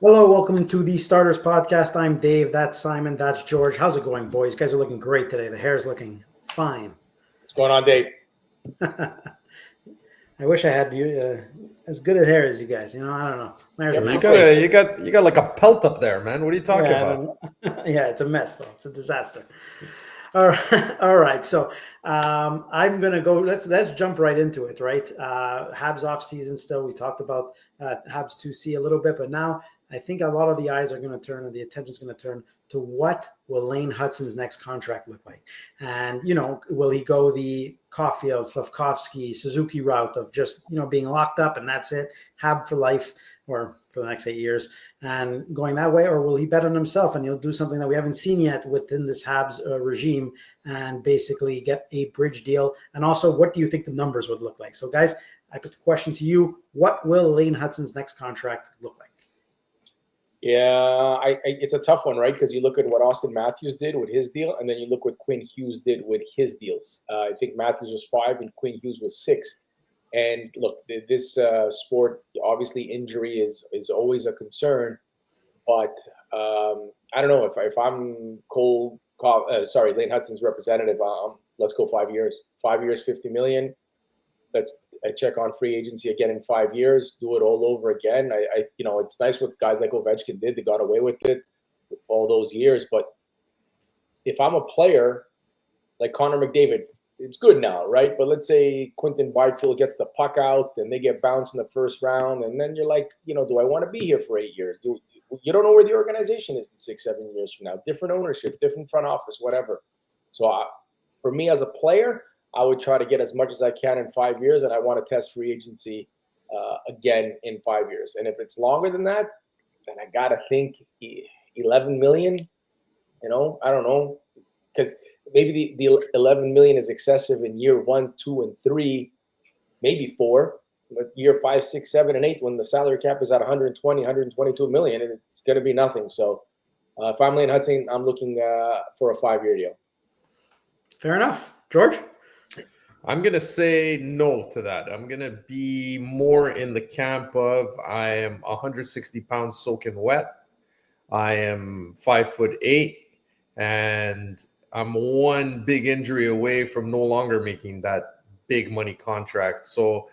Hello, welcome to the Starters Podcast. I'm Dave. That's Simon. That's George. How's it going, boys? You guys are looking great today. The hair's looking fine. What's going on, Dave? I wish I had you as good a hair as you guys. I don't know. My hair's a Yeah, You mess. got a, you got like a pelt up there, man. What are you talking Yeah, I about? don't know. Yeah, it's a mess though. It's a disaster. All right, all right. So I'm gonna go. Let's jump right into it. Right, Habs off season still. We talked about Habs 2C a little bit, but now I think a lot of the eyes are going to turn, and the attention is going to turn to what will Lane Hutson's next contract look like, and will he go the Caulfield, Slavkovsky, Suzuki route of just being locked up and that's it, Hab for life or for the next 8 years, and going that way, or will he bet on himself and he'll do something that we haven't seen yet within this Habs regime and basically get a bridge deal? And also, what do you think the numbers would look like? So, guys, I put the question to you: what will Lane Hutson's next contract look like? Yeah, it's a tough one, right? Because you look at what Austin Matthews did with his deal, and then you look what Quinn Hughes did with his deals. I think Matthews was 5 and Quinn Hughes was 6. And look, this sport, obviously, injury is always a concern. But I don't know if I'm Lane Hutson's representative. Let's go 5 years. 5 years, 50 million. Let's check on free agency again in 5 years, do it all over again. It's nice what guys like Ovechkin did. They got away with it all those years. But if I'm a player like Connor McDavid, it's good now, right? But let's say Quinton Byfield gets the puck out and they get bounced in the first round. And then you're like, do I want to be here for 8 years? You don't know where the organization is in 6, 7 years from now. Different ownership, different front office, whatever. So for me as a player, I would try to get as much as I can in 5 years, and I want to test free agency again in 5 years. And if it's longer than that, then I gotta think 11 million. I don't know, because maybe the 11 million is excessive in year 1, 2, and 3, maybe 4. But year 5, 6, 7, and 8, when the salary cap is at 120, 122 million, it's going to be nothing. So if I'm Lane Hutson, I'm looking for a 5-year deal. Fair enough. George? I'm going to say no to that. I'm going to be more in the camp of I am 160 pounds soaking wet. I am 5'8", and I'm one big injury away from no longer making that big money contract. So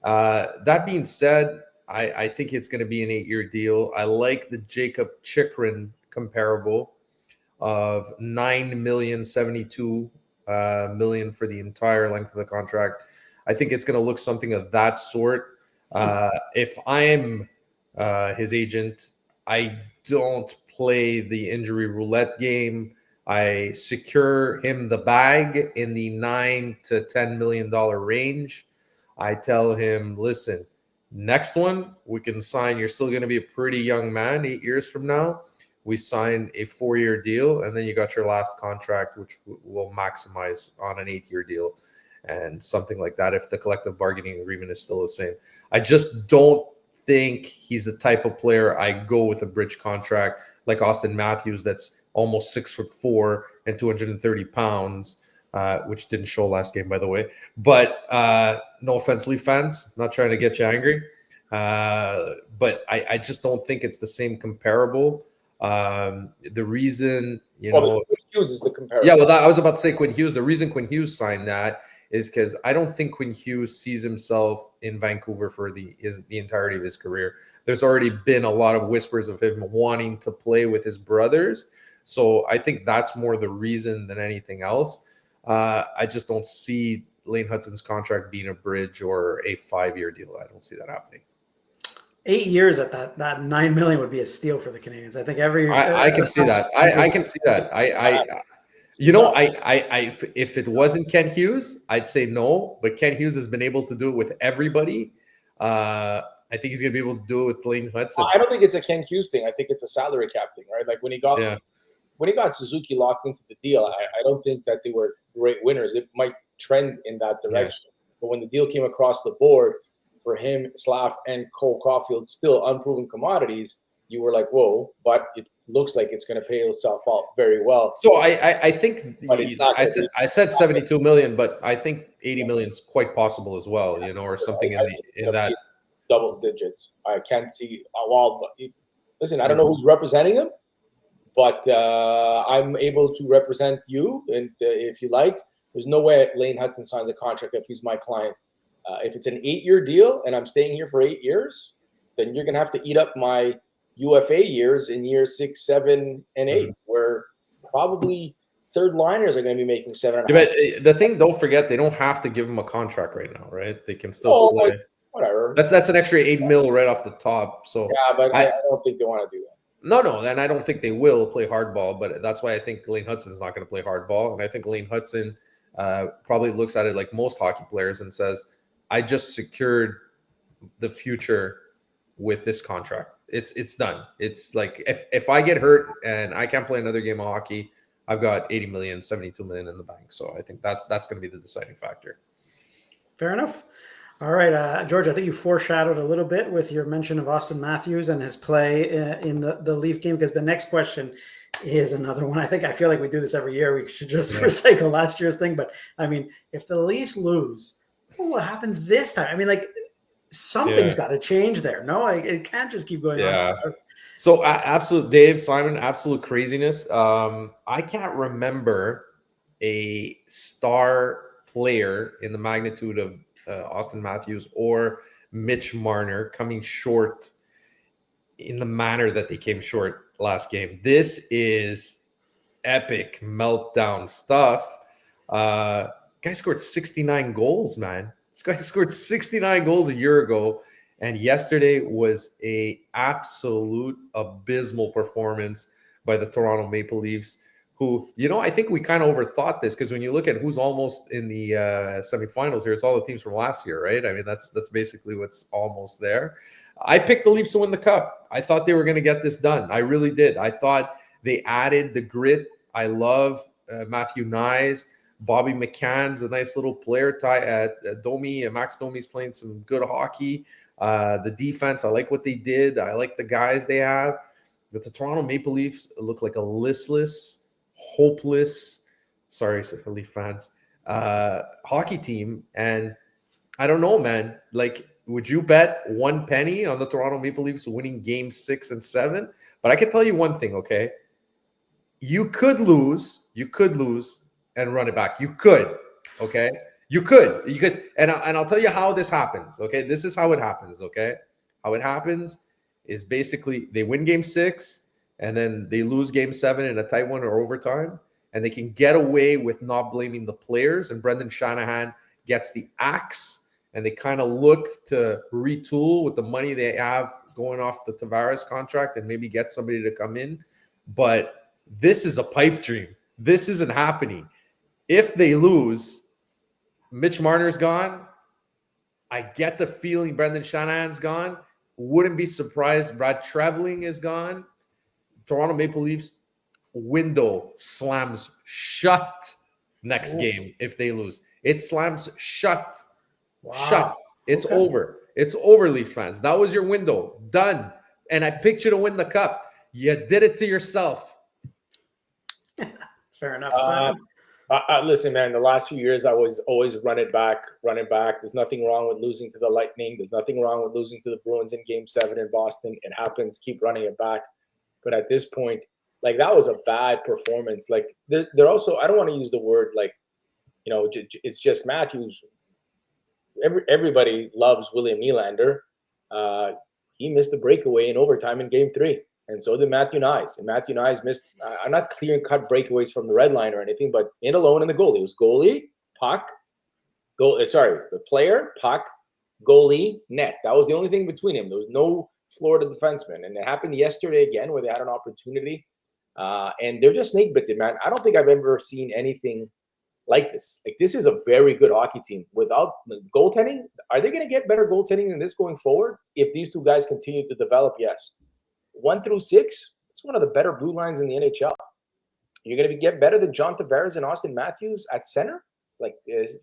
that being said, I think it's going to be an 8-year deal. I like the Jacob Chikrin comparable of 9,072,000 million for the entire length of the contract. I think it's going to look something of that sort. If I'm his agent, I don't play the injury roulette game. I secure him the bag in the $9 to $10 million range. I tell him, listen, next one we can sign. You're still going to be a pretty young man 8 years from now. We sign a 4-year deal, and then you got your last contract, which will maximize on an 8-year deal and something like that if the collective bargaining agreement is still the same. I just don't think he's the type of player I go with a bridge contract like Austin Matthews that's almost 6'4" and 230 pounds, which didn't show last game, by the way. But no offense, Leaf fans, not trying to get you angry. But I just don't think it's the same comparable. The reason, Quinn Hughes is the comparison. Yeah, well, I was about to say Quinn Hughes. The reason Quinn Hughes signed that is because I don't think Quinn Hughes sees himself in Vancouver for the entirety of his career. There's already been a lot of whispers of him wanting to play with his brothers. So I think that's more the reason than anything else. I just don't see Lane Hutson's contract being a bridge or a 5-year deal. I don't see that happening. 8 years at that 9 million would be a steal for the Canadians. I think I can see that. I can see that. If it wasn't Ken Hughes, I'd say no. But Ken Hughes has been able to do it with everybody. I think he's going to be able to do it with Lane Hutson. I don't think it's a Ken Hughes thing. I think it's a salary cap thing, right? Like when he got Suzuki locked into the deal, I don't think that they were great winners. It might trend in that direction. Yeah. But when the deal came across the board for him, Slav, and Cole Caulfield, still unproven commodities, you were like, whoa, but it looks like it's going to pay itself out very well. So I think I said 72 million, but I think 80 million is quite possible as well, or something in that double digits. I can't see a wall, but Listen, I don't know who's representing him, but I'm able to represent you. And if you like, there's no way Lane Hutson signs a contract if he's my client. If it's an 8-year deal and I'm staying here for 8 years, then you're going to have to eat up my UFA years in years 6, 7, and 8, where probably third liners are going to be making 7.5. Yeah, but the thing, don't forget, they don't have to give him a contract right now, right? They can still play. Whatever. That's an extra $8 million right off the top. So yeah, but I don't think they want to do that. No, and I don't think they will play hardball, but that's why I think Lane Hutson is not going to play hardball. And I think Lane Hutson probably looks at it like most hockey players and says, I just secured the future with this contract. It's done. It's like if I get hurt and I can't play another game of hockey, I've got 80 million, 72 million in the bank. So I think that's going to be the deciding factor. Fair enough. All right, George, I think you foreshadowed a little bit with your mention of Austin Matthews and his play in the Leaf game, because the next question is another one. I feel like we do this every year. We should just recycle last year's thing. But, I mean, if the Leafs lose, what happened this time? I mean, like, something's got to change there. No, it can't just keep going on forever. So, absolute, Dave, Simon, absolute craziness. I can't remember a star player in the magnitude of Austin Matthews or Mitch Marner coming short in the manner that they came short last game. This is epic meltdown stuff. Guy scored 69 goals, man. This guy scored 69 goals a year ago, and yesterday was a absolute abysmal performance by the Toronto Maple Leafs, who, I think we kind of overthought this, because when you look at who's almost in the semifinals here, it's all the teams from last year, right? I mean, that's basically what's almost there. I picked the Leafs to win the Cup. I thought they were going to get this done. I really did. I thought they added the grit. I love Matthew Nyes. Bobby McCann's a nice little player. Max Domi's playing some good hockey. The defense, I like what they did. I like the guys they have. But the Toronto Maple Leafs look like a listless, hopeless, sorry for Leaf fans, hockey team. And I don't know, man. Like, would you bet one penny on the Toronto Maple Leafs winning game 6 and 7? But I can tell you one thing, okay? You could lose and run it back. You could, okay? You could. And I'll tell you how this happens, okay? This is how it happens, okay? How it happens is basically they win game 6, and then they lose game 7 in a tight one or overtime, and they can get away with not blaming the players, and Brendan Shanahan gets the axe, and they kind of look to retool with the money they have going off the Tavares contract and maybe get somebody to come in. But this is a pipe dream. This isn't happening. If they lose, Mitch Marner's gone. I get the feeling Brendan Shanahan's gone. Wouldn't be surprised Brad Treliving is gone. Toronto Maple Leafs window slams shut next game if they lose. It slams shut. Wow. Shut. It's over. It's over, Leafs fans. That was your window. Done. And I picked you to win the Cup. You did it to yourself. Fair enough. Listen, man, the last few years I was always run it back. There's nothing wrong with losing to the Lightning. There's nothing wrong with losing to the Bruins in game 7 in Boston. It happens. Keep running it back. But at this point, like, that was a bad performance. Like, they're also, I don't want to use the word like, it's just Matthews. Everybody loves William Nylander. He missed the breakaway in overtime in game 3. And so did Matthew Nyes. And Matthew Nyes missed, not clear-cut breakaways from the red line or anything, but in alone in the goal. It was goalie, puck, the player, puck, goalie, net. That was the only thing between him. There was no Florida defenseman. And it happened yesterday again where they had an opportunity. And they're just snake-bitten, man. I don't think I've ever seen anything like this. Like, this is a very good hockey team. Without goaltending, are they going to get better goaltending than this going forward? If these two guys continue to develop, yes. 1 through 6, it's one of the better blue lines in the NHL. You're going to get better than John Tavares and Austin Matthews at center, like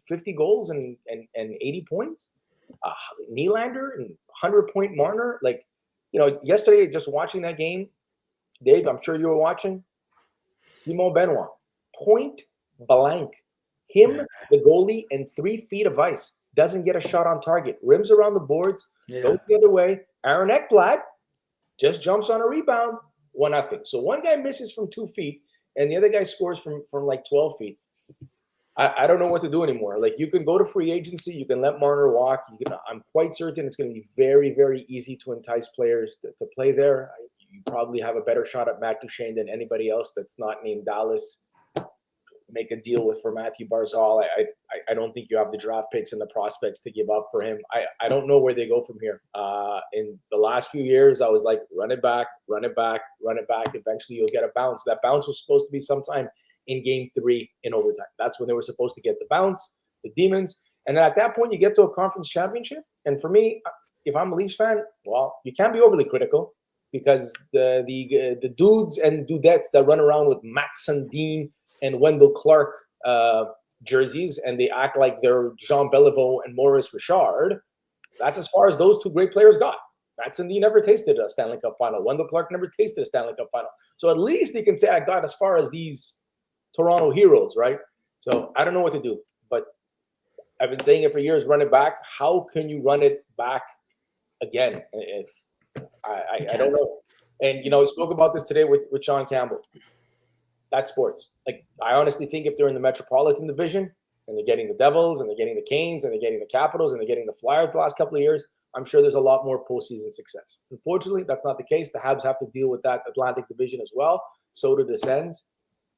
50 goals and 80 points. Nylander and 100-point Marner. Like, yesterday, just watching that game, Dave, I'm sure you were watching. Simon Benoit, point blank. Him, the goalie, and 3 feet of ice. Doesn't get a shot on target. Rims around the boards, goes the other way. Aaron Ekblad, just jumps on a rebound, 1-0. So one guy misses from 2 feet, and the other guy scores from like 12 feet. I don't know what to do anymore. Like, you can go to free agency, you can let Marner walk. I'm quite certain it's going to be very, very easy to entice players to play there. You probably have a better shot at Matt Duchene than anybody else that's not named Dallas. Make a deal for Matthew Barzal. I don't think you have the draft picks and the prospects to give up for him. I don't know where they go from here. In the last few years, I was like, run it back, run it back, run it back. Eventually, you'll get a bounce. That bounce was supposed to be sometime in game 3 in overtime. That's when they were supposed to get the bounce, the Demons. And then at that point, you get to a conference championship. And for me, if I'm a Leafs fan, well, you can't be overly critical, because the dudes and dudettes that run around with Matt Sundin and Wendell Clark jerseys, and they act like they're Jean Beliveau and Maurice Richard, that's as far as those two great players got. Matt Sundin never tasted a Stanley Cup final. Wendell Clark never tasted a Stanley Cup final. So at least they can say I got as far as these Toronto heroes, right? So I don't know what to do, but I've been saying it for years, run it back. How can you run it back again? I don't know. And, I spoke about this today with Sean Campbell. That's sports. Like, I honestly think if they're in the Metropolitan Division and they're getting the Devils and they're getting the Canes and they're getting the Capitals and they're getting the Flyers the last couple of years, I'm sure there's a lot more postseason success. Unfortunately, that's not the case. The Habs have to deal with that Atlantic Division as well. So do the Sens.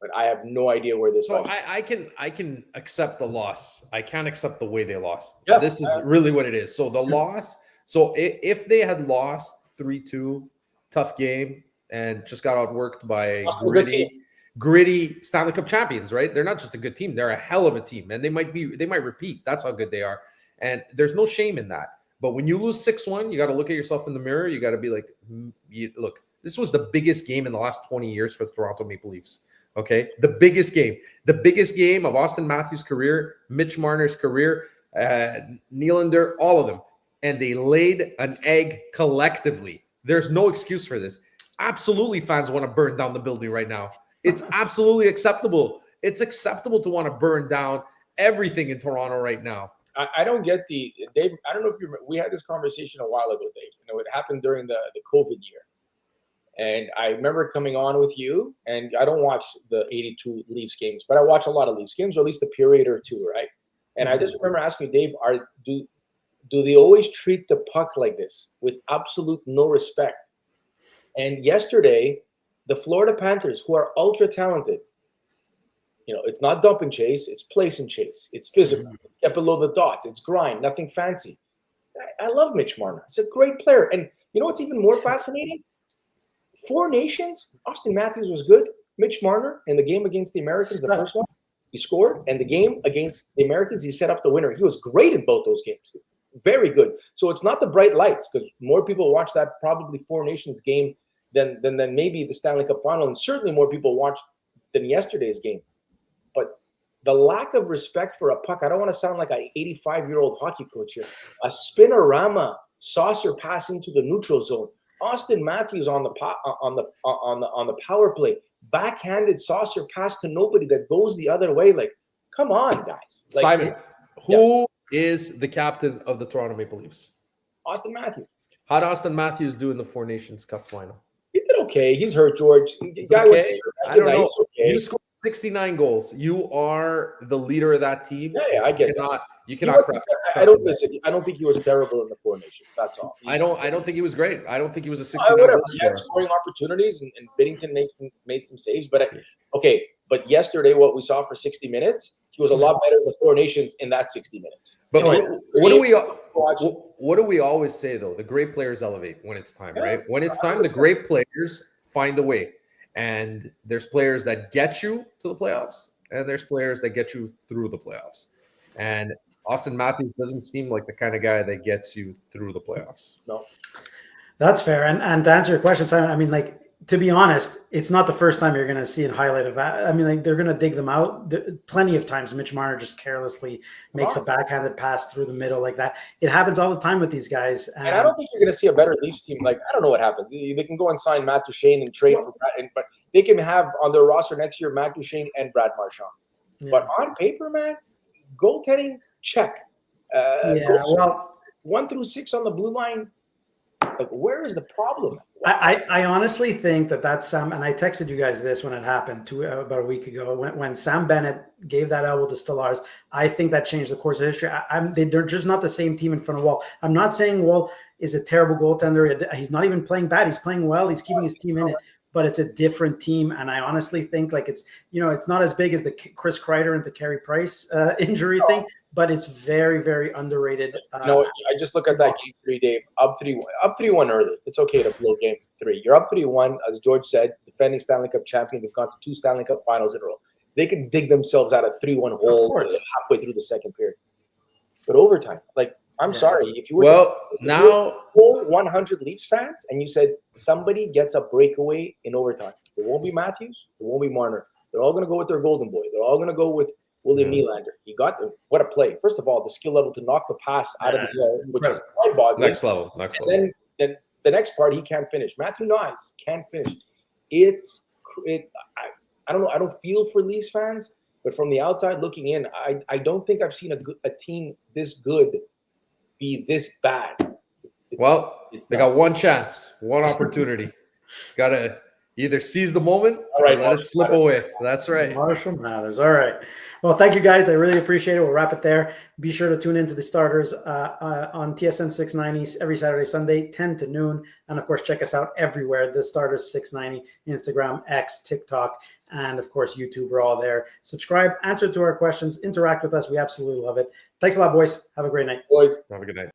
But I have no idea where this. So I can accept the loss. I can't accept the way they lost. Yep. This is really what it is. So the loss. So if they had lost 3-2, tough game, and just got outworked by gritty Stanley Cup champions, right? They're not just a good team; they're a hell of a team, and they might repeat. That's how good they are, and there's no shame in that. But when you lose 6-1, you got to look at yourself in the mirror. You got to be like, look, this was the biggest game in the last 20 years for the Toronto Maple Leafs. Okay, the biggest game of Austin Matthews' career, Mitch Marner's career, Nylander, all of them, and they laid an egg collectively. There's no excuse for this. Absolutely, fans want to burn down the building right now. It's absolutely acceptable. It's acceptable to want to burn down everything in Toronto right now. I don't get Dave. I don't know if you remember. We had this conversation a while ago, Dave. It happened during the COVID year. And I remember coming on with you, and I don't watch the 82 Leafs games, but I watch a lot of Leafs games, or at least a period or two, right? And I just remember asking Dave, do they always treat the puck like this, with absolute no respect? And yesterday, the Florida Panthers, who are ultra talented, it's not dump and chase, it's place and chase, it's physical, it's get below the dots, it's grind, nothing fancy. I love Mitch Marner. He's a great player. And you know what's even more fascinating? 4 Nations, Austin Matthews was good. Mitch Marner, in the game against the Americans, the first one, he scored. And the game against the Americans, he set up the winner. He was great in both those games. Very good. So it's not the bright lights, because more people watch that probably 4 Nations game than maybe the Stanley Cup final. And certainly more people watched than yesterday's game. But the lack of respect for a puck, I don't want to sound like an 85-year-old hockey coach here. A spinorama saucer pass into the neutral zone. Austin Matthews on the power play, backhanded saucer pass to nobody that goes the other way. Like, come on, guys. Like, Simon, who is the captain of the Toronto Maple Leafs? Austin Matthews. How did Austin Matthews do in the 4 Nations Cup final? He did okay. He's hurt, George. Okay. I don't know. Okay. You scored 69 goals. You are the leader of that team. Yeah, I get that. You cannot. I don't think he was terrible in the 4 Nations. That's all. I don't think he was great. I don't think he was a 69 goal He had scoring opportunities, and Binnington made some saves. But But yesterday, what we saw for 60 minutes, he was a lot better in the 4 Nations in that 60 minutes. But what do we always say though? The great players elevate when it's time, right? When it's time, the great players find a way. And there's players that get you to the playoffs, and there's players that get you through the playoffs. And Austin Matthews doesn't seem like the kind of guy that gets you through the playoffs. No. That's fair. And to answer your question, Simon, I mean, like, to be honest, it's not the first time you're going to see a highlight of that. I mean, like, they're going to dig them out. Plenty of times Mitch Marner just carelessly makes a backhanded pass through the middle like that. It happens all the time with these guys. And I don't think you're going to see a better Leafs team. Like, I don't know what happens. They can go and sign Matt Duchene and trade for Brad, but they can have on their roster next year Matt Duchene and Brad Marchand. Yeah. But on paper, man, goaltending, check. 1 through 6 on the blue line, Like, where is the problem? I honestly think that's Sam, and I texted you guys this when it happened about a week ago when Sam Bennett gave that elbow to Stellaris. I think that changed the course of history. They're just not the same team in front of Wall. I'm not saying Wall is a terrible goaltender. He's not even playing bad. He's playing well. He's keeping his team in it. But it's a different team, and I honestly think like it's not as big as the Chris Kreider and the Carey Price injury thing, but it's very, very underrated. I just look at that game 3, Dave. Up 3-1 early. It's okay to blow game 3. You're up 3-1, as George said, defending Stanley Cup champion. They've gone to 2 Stanley Cup finals in a row. They can dig themselves out of 3-1 hole halfway through the second period. But overtime, like, I'm sorry. If you were now 100 Leafs fans and you said somebody gets a breakaway in overtime, it won't be Matthews, it won't be Marner. They're all going to go with their golden boy. They're all going to go with William Nylander. He got what a play. First of all, the skill level to knock the pass out of the air, which is mind-boggling. Next level. And then the next part, he can't finish. Matthew Knies can't finish. I don't know. I don't feel for Leafs fans, but from the outside looking in, I don't think I've seen a team this good be this bad. They got one chance, one opportunity. Got to either seize the moment or let it slip away. That's right. Marshall Mathers. All right. Well, thank you guys. I really appreciate it. We'll wrap it there. Be sure to tune into the starters on TSN 690 every Saturday, Sunday, 10 to noon. And of course, check us out everywhere. The starters 690, Instagram, X, TikTok, and of course, YouTube. We're all there. Subscribe, answer to our questions, interact with us. We absolutely love it. Thanks a lot, boys. Have a great night. Boys, have a good night.